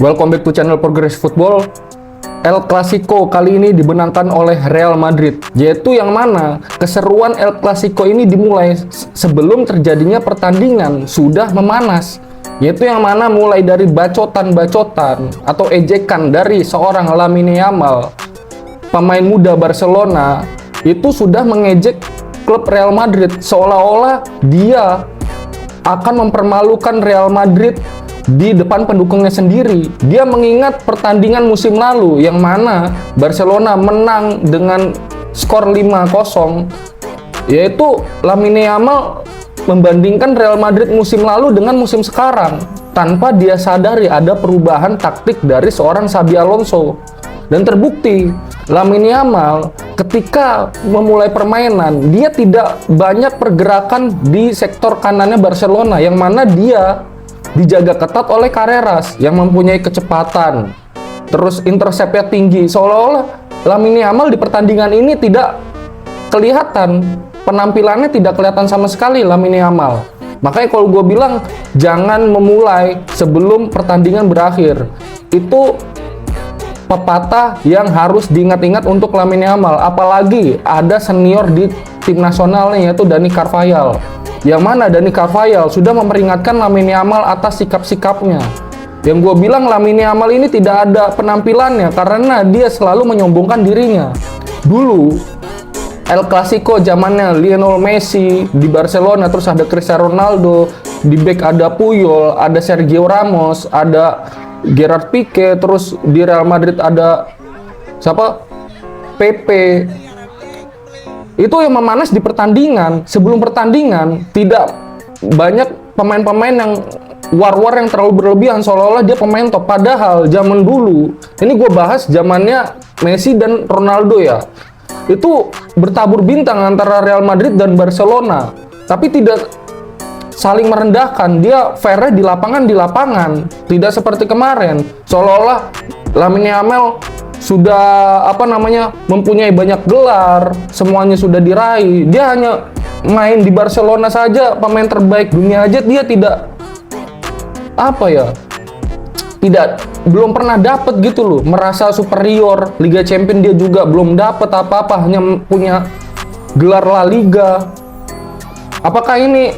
Welcome back to channel Progress Football. El Clasico kali ini dimenangkan oleh Real Madrid, yaitu yang mana keseruan El Clasico ini dimulai sebelum terjadinya pertandingan sudah memanas, yaitu yang mana mulai dari bacotan-bacotan atau ejekan dari seorang Lamine Yamal, pemain muda Barcelona, itu sudah mengejek klub Real Madrid seolah-olah dia akan mempermalukan Real Madrid di depan pendukungnya sendiri. Dia mengingat pertandingan musim lalu yang mana Barcelona menang dengan skor 5-0, yaitu Lamine Yamal membandingkan Real Madrid musim lalu dengan musim sekarang tanpa dia sadari ada perubahan taktik dari seorang Xabi Alonso. Dan terbukti Lamine Yamal ketika memulai permainan dia tidak banyak pergerakan di sektor kanannya Barcelona, yang mana dia dijaga ketat oleh Carreras yang mempunyai kecepatan, terus interceptnya tinggi. Seolah-olah Lamine Yamal di pertandingan ini tidak kelihatan, penampilannya tidak kelihatan sama sekali Lamine Yamal. Makanya kalau gue bilang jangan memulai sebelum pertandingan berakhir, itu pepatah yang harus diingat-ingat untuk Lamine Yamal. Apalagi ada senior di tim nasionalnya, yaitu Dani Carvajal, yang mana Dani Carvajal sudah memperingatkan Lamine Yamal atas sikap-sikapnya. Yang gue bilang Lamine Yamal ini tidak ada penampilannya karena dia selalu menyombongkan dirinya. Dulu El Clasico zamannya Lionel Messi di Barcelona, terus ada Cristiano Ronaldo, di back ada Puyol, ada Sergio Ramos, ada Gerard Pique, terus di Real Madrid ada siapa? Pepe. Itu yang memanas di pertandingan. Sebelum pertandingan tidak banyak pemain-pemain yang war-war yang terlalu berlebihan seolah-olah dia pemain top. Padahal zaman dulu, ini gue bahas zamannya Messi dan Ronaldo ya, itu bertabur bintang antara Real Madrid dan Barcelona, tapi tidak saling merendahkan. Dia fairnya di lapangan, tidak seperti kemarin seolah-olah Lamine Yamal sudah mempunyai banyak gelar, semuanya sudah diraih. Dia hanya main di Barcelona saja, pemain terbaik dunia aja dia belum pernah dapat gitu loh, merasa superior. Liga Champions dia juga belum dapat apa-apa, hanya punya gelar La Liga. Apakah ini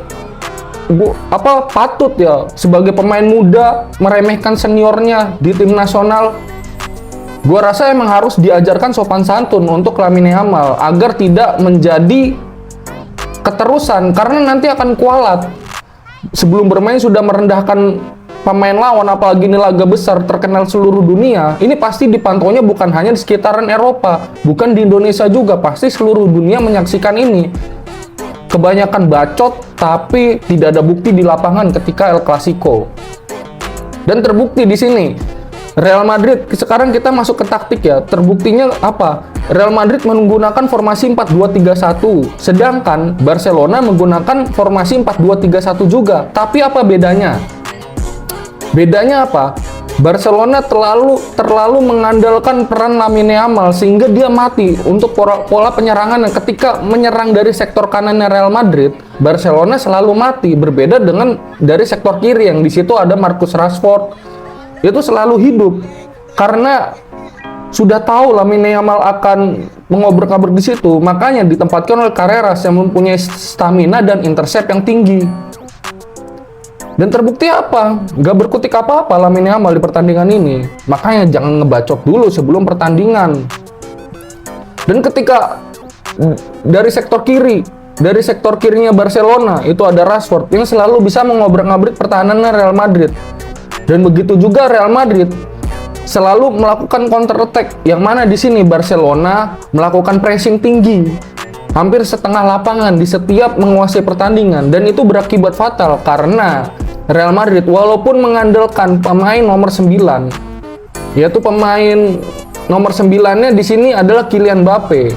patut ya sebagai pemain muda meremehkan seniornya di tim nasional? Gua rasa emang harus diajarkan sopan santun untuk Lamine Yamal agar tidak menjadi keterusan, karena nanti akan kualat. Sebelum bermain sudah merendahkan pemain lawan, apalagi ini laga besar terkenal seluruh dunia. Ini pasti dipantaunya bukan hanya di sekitaran Eropa, bukan di Indonesia juga, pasti seluruh dunia menyaksikan ini. Kebanyakan bacot tapi tidak ada bukti di lapangan ketika El Clasico. Dan terbukti di sini Real Madrid, sekarang kita masuk ke taktik ya. Terbuktinya apa? Real Madrid menggunakan formasi 4-2-3-1, sedangkan Barcelona menggunakan formasi 4-2-3-1 juga. Tapi apa bedanya? Bedanya apa? Barcelona terlalu mengandalkan peran Lamine Yamal sehingga dia mati untuk pola penyerangan. Yang ketika menyerang dari sektor kanannya Real Madrid, Barcelona selalu mati. Berbeda dengan dari sektor kiri yang di situ ada Marcus Rashford, itu selalu hidup karena sudah tahu Lamine Yamal akan mengobrol-abrik di situ. Makanya ditempatkan oleh Carreras yang mempunyai stamina dan intercept yang tinggi. Dan terbukti apa? Gak berkutik apa-apa Lamine Yamal di pertandingan ini. Makanya jangan ngebacot dulu sebelum pertandingan. Dan ketika dari sektor kirinya Barcelona itu ada Rashford yang selalu bisa mengobrol-abrik pertahanan Real Madrid. Dan begitu juga Real Madrid selalu melakukan counter attack, yang mana di sini Barcelona melakukan pressing tinggi hampir setengah lapangan di setiap menguasai pertandingan, dan itu berakibat fatal karena Real Madrid walaupun mengandalkan pemain nomor 9, yaitu pemain nomor 9-nya di sini adalah Kylian Mbappe,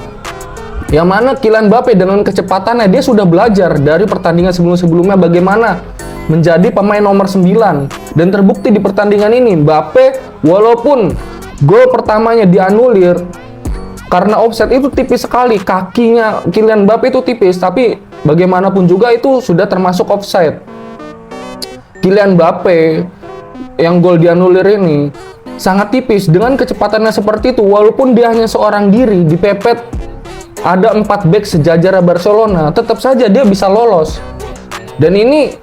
yang mana Kylian Mbappe dengan kecepatannya dia sudah belajar dari pertandingan sebelum-sebelumnya bagaimana menjadi pemain nomor 9. Dan terbukti di pertandingan ini Mbappe walaupun gol pertamanya dianulir karena offside, itu tipis sekali, kakinya Kylian Mbappe itu tipis, tapi bagaimanapun juga itu sudah termasuk offside. Kylian Mbappe yang gol dianulir ini sangat tipis. Dengan kecepatannya seperti itu, walaupun dia hanya seorang diri dipepet ada 4 back sejajar Barcelona, tetap saja dia bisa lolos. Dan ini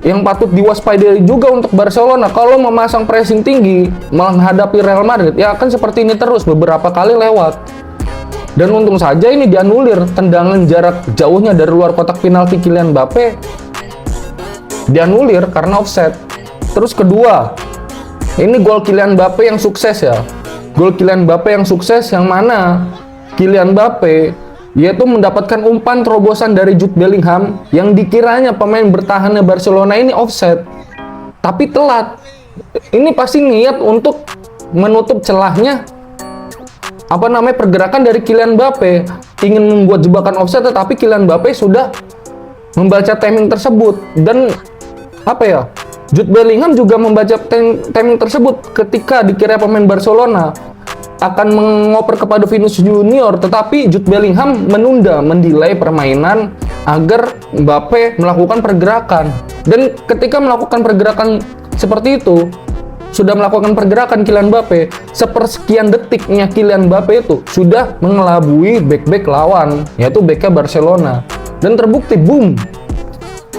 yang patut diwaspadai juga untuk Barcelona. Kalau memasang pressing tinggi menghadapi Real Madrid, ya akan seperti ini terus beberapa kali lewat. Dan untung saja ini dianulir, tendangan jarak jauhnya dari luar kotak penalti Kylian Mbappe dianulir karena offset. Terus kedua, ini gol Kylian Mbappe yang sukses ya. Gol Kylian Mbappe yang sukses yang mana Kylian Mbappe yaitu mendapatkan umpan terobosan dari Jude Bellingham yang dikiranya pemain bertahannya Barcelona ini offset. Tapi telat. Ini pasti niat untuk menutup celahnya pergerakan dari Kylian Mbappe, ingin membuat jebakan offset, tetapi Kylian Mbappe sudah membaca timing tersebut. Dan Jude Bellingham juga membaca timing tersebut ketika dikira pemain Barcelona akan mengoper kepada Vinicius Junior, tetapi Jude Bellingham mendelay permainan agar Mbappe melakukan pergerakan. Dan ketika melakukan pergerakan seperti itu, sudah melakukan pergerakan Kylian Mbappe, sepersekian detiknya Kylian Mbappe itu sudah mengelabui back-back lawan, yaitu backnya Barcelona. Dan terbukti, boom,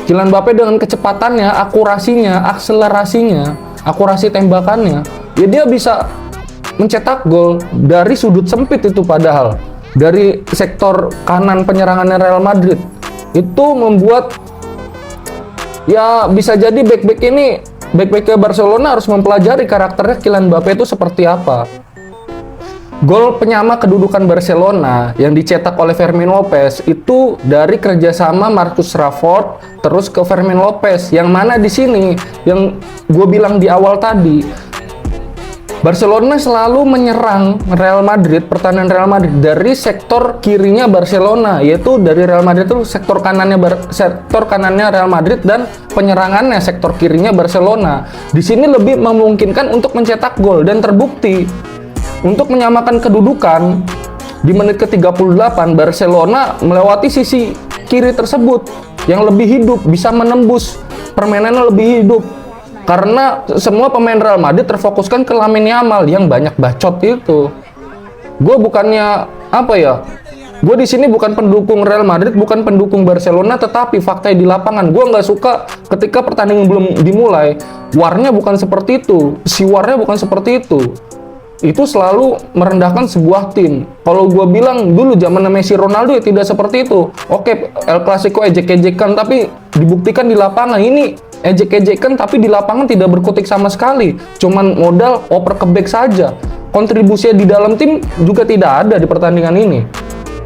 Kylian Mbappe dengan kecepatannya, akurasinya, akselerasinya, akurasi tembakannya, ya dia bisa mencetak gol dari sudut sempit itu, padahal dari sektor kanan penyerangannya Real Madrid. Itu membuat ya bisa jadi back-backnya Barcelona harus mempelajari karakternya Kylian Mbappe itu seperti apa. Gol penyama kedudukan Barcelona yang dicetak oleh Fermin Lopez itu dari kerjasama Marcus Rashford terus ke Fermin Lopez, yang mana di sini yang gue bilang di awal tadi, Barcelona selalu menyerang Real Madrid, pertahanan Real Madrid dari sektor kirinya Barcelona, yaitu dari Real Madrid itu sektor kanannya Real Madrid dan penyerangannya sektor kirinya Barcelona. Di sini lebih memungkinkan untuk mencetak gol, dan terbukti untuk menyamakan kedudukan di menit ke-38 Barcelona melewati sisi kiri tersebut yang lebih hidup, bisa menembus permainannya lebih hidup. Karena semua pemain Real Madrid terfokuskan ke Lamine Yamal yang banyak bacot itu. Gue bukannya gue di sini bukan pendukung Real Madrid, bukan pendukung Barcelona, tetapi fakta di lapangan gue nggak suka ketika pertandingan belum dimulai, warnya bukan seperti itu, warnya bukan seperti itu. Itu selalu merendahkan sebuah tim. Kalau gue bilang dulu zaman Messi Ronaldo ya tidak seperti itu. Oke, El Clasico ejek-ejekan, tapi dibuktikan di lapangan ini ejek-ejekan tapi di lapangan tidak berkutik sama sekali. Cuman modal oper ke back saja. Kontribusinya di dalam tim juga tidak ada di pertandingan ini.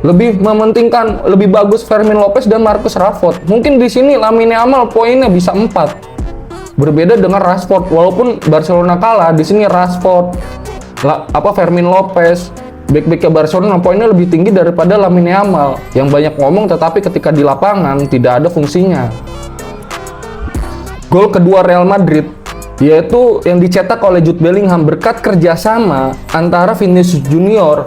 Lebih mementingkan, lebih bagus Fermin Lopez dan Marcus Rashford. Mungkin di sini Lamine Yamal poinnya bisa 4. Berbeda dengan Rashford, walaupun Barcelona kalah, di sini Rashford, Fermin Lopez, back-backnya Barcelona poinnya lebih tinggi daripada Lamine Yamal yang banyak ngomong tetapi ketika di lapangan tidak ada fungsinya. Gol kedua Real Madrid yaitu yang dicetak oleh Jude Bellingham berkat kerjasama antara Vinicius Junior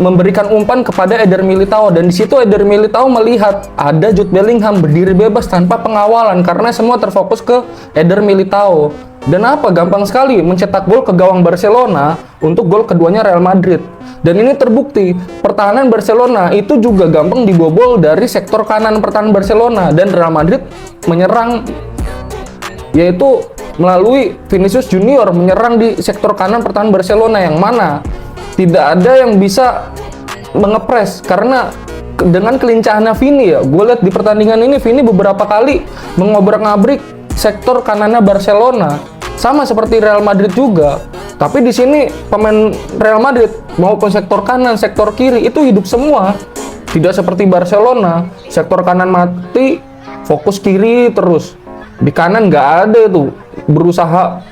memberikan umpan kepada Eder Militao, dan di situ Eder Militao melihat ada Jude Bellingham berdiri bebas tanpa pengawalan karena semua terfokus ke Eder Militao. Dan gampang sekali mencetak gol ke gawang Barcelona untuk gol keduanya Real Madrid. Dan ini terbukti pertahanan Barcelona itu juga gampang dibobol dari sektor kanan pertahanan Barcelona, dan Real Madrid menyerang yaitu melalui Vinicius Junior menyerang di sektor kanan pertahanan Barcelona, yang mana tidak ada yang bisa mengepres karena dengan kelincahannya Vini ya. Gue lihat di pertandingan ini Vini beberapa kali mengobrak-ngabrik sektor kanannya Barcelona, sama seperti Real Madrid juga. Tapi di sini pemain Real Madrid maupun sektor kanan, sektor kiri itu hidup semua. Tidak seperti Barcelona, sektor kanan mati, fokus kiri terus. Di kanan nggak ada itu berusaha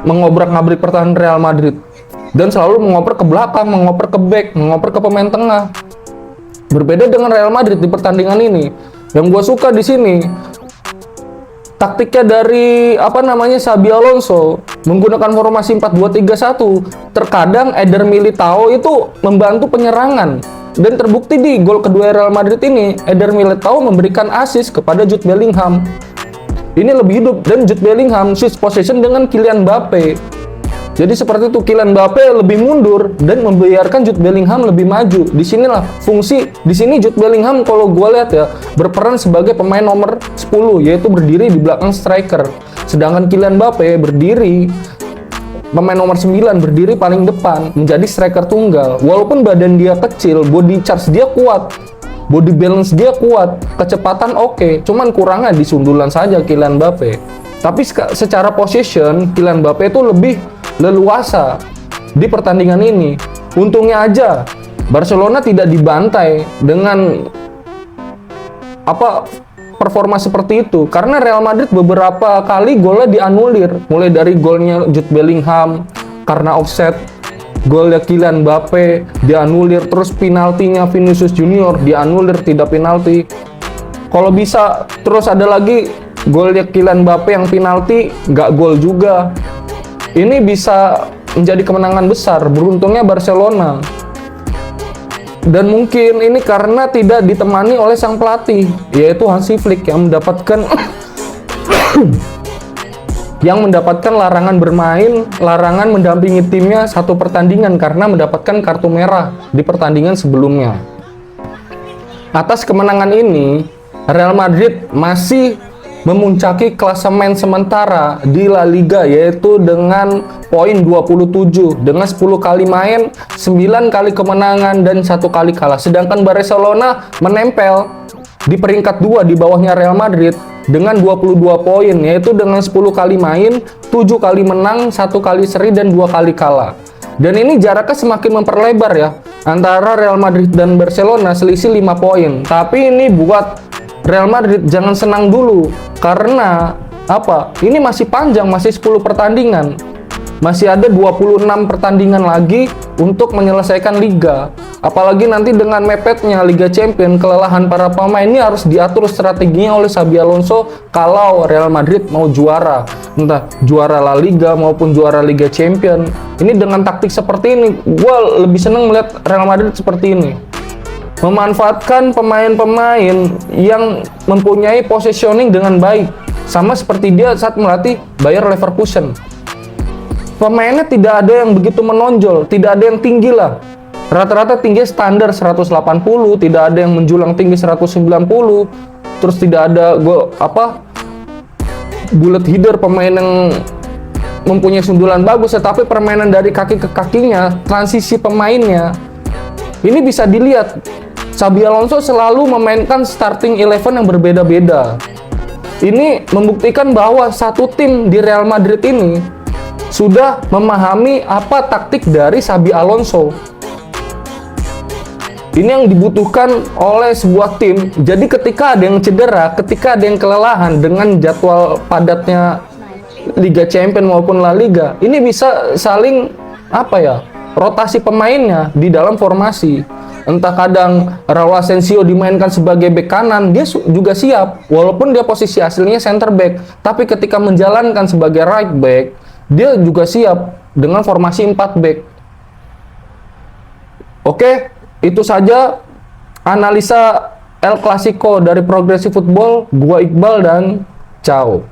mengobrak-ngabrik pertahanan Real Madrid, dan selalu mengoper ke belakang, mengoper ke back, mengoper ke pemain tengah. Berbeda dengan Real Madrid di pertandingan ini. Yang gue suka di sini taktiknya dari Xabi Alonso menggunakan formasi 4-2-3-1. Terkadang Eder Militao itu membantu penyerangan, dan terbukti di gol kedua Real Madrid ini Eder Militao memberikan assist kepada Jude Bellingham. ini lebih hidup, dan Jude Bellingham switch possession dengan Kylian Mbappe. Jadi seperti itu, Kylian Mbappe lebih mundur dan membiarkan Jude Bellingham lebih maju. Disinilah fungsi, di sini Jude Bellingham kalau gue lihat ya berperan sebagai pemain nomor 10, yaitu berdiri di belakang striker. Sedangkan Kylian Mbappe berdiri pemain nomor 9, berdiri paling depan menjadi striker tunggal. Walaupun badan dia kecil, body charge dia kuat, body balance dia kuat, kecepatan oke, cuman kurangnya di sundulan saja Kylian Mbappe. Tapi secara possession Kylian Mbappe itu lebih leluasa di pertandingan ini. Untungnya aja Barcelona tidak dibantai dengan performa seperti itu, karena Real Madrid beberapa kali golnya dianulir, mulai dari golnya Jude Bellingham karena offset, golnya Kylian Mbappe dianulir, terus penaltinya Vinicius Junior dianulir, tidak penalti. Kalau bisa terus ada lagi golnya Kylian Mbappe yang penalti nggak gol juga. Ini bisa menjadi kemenangan besar, beruntungnya Barcelona. Dan mungkin ini karena tidak ditemani oleh sang pelatih, yaitu Hansi Flick yang mendapatkan larangan bermain, larangan mendampingi timnya satu pertandingan karena mendapatkan kartu merah di pertandingan sebelumnya. Atas kemenangan ini, Real Madrid masih memuncaki klasemen sementara di La Liga, yaitu dengan poin 27 dengan 10 kali main, 9 kali kemenangan dan 1 kali kalah. Sedangkan Barcelona menempel di peringkat 2 di bawahnya Real Madrid dengan 22 poin, yaitu dengan 10 kali main, 7 kali menang, 1 kali seri dan 2 kali kalah. Dan ini jaraknya semakin memperlebar ya antara Real Madrid dan Barcelona, selisih 5 poin. Tapi ini buat Real Madrid jangan senang dulu, karena ini masih panjang, masih 10 pertandingan. Masih ada 26 pertandingan lagi untuk menyelesaikan liga. Apalagi nanti dengan mepetnya Liga Champions, kelelahan para pemain ini harus diatur strateginya oleh Xabi Alonso kalau Real Madrid mau juara, entah juara La Liga maupun juara Liga Champions. Ini dengan taktik seperti ini, gue lebih seneng melihat Real Madrid seperti ini. Memanfaatkan pemain-pemain yang mempunyai positioning dengan baik, sama seperti dia saat melatih Bayer Leverkusen. Pemainnya tidak ada yang begitu menonjol, tidak ada yang tinggi lah. Rata-rata tinggi standar 180, tidak ada yang menjulang tinggi 190. Terus tidak ada bullet header, pemain yang mempunyai sundulan bagus, tetapi permainan dari kaki ke kakinya, transisi pemainnya, ini bisa dilihat. Xabi Alonso selalu memainkan starting 11 yang berbeda-beda. Ini membuktikan bahwa satu tim di Real Madrid ini sudah memahami apa taktik dari Xabi Alonso. Ini yang dibutuhkan oleh sebuah tim. Jadi ketika ada yang cedera, ketika ada yang kelelahan dengan jadwal padatnya Liga Champions maupun La Liga, ini bisa saling rotasi pemainnya di dalam formasi. Entah kadang Raul Asensio dimainkan sebagai bek kanan, dia juga siap, walaupun dia posisi aslinya center back, tapi ketika menjalankan sebagai right back, dia juga siap dengan formasi 4 back. Oke, itu saja analisa El Clasico dari Progressive Football. Gua Iqbal dan ciao.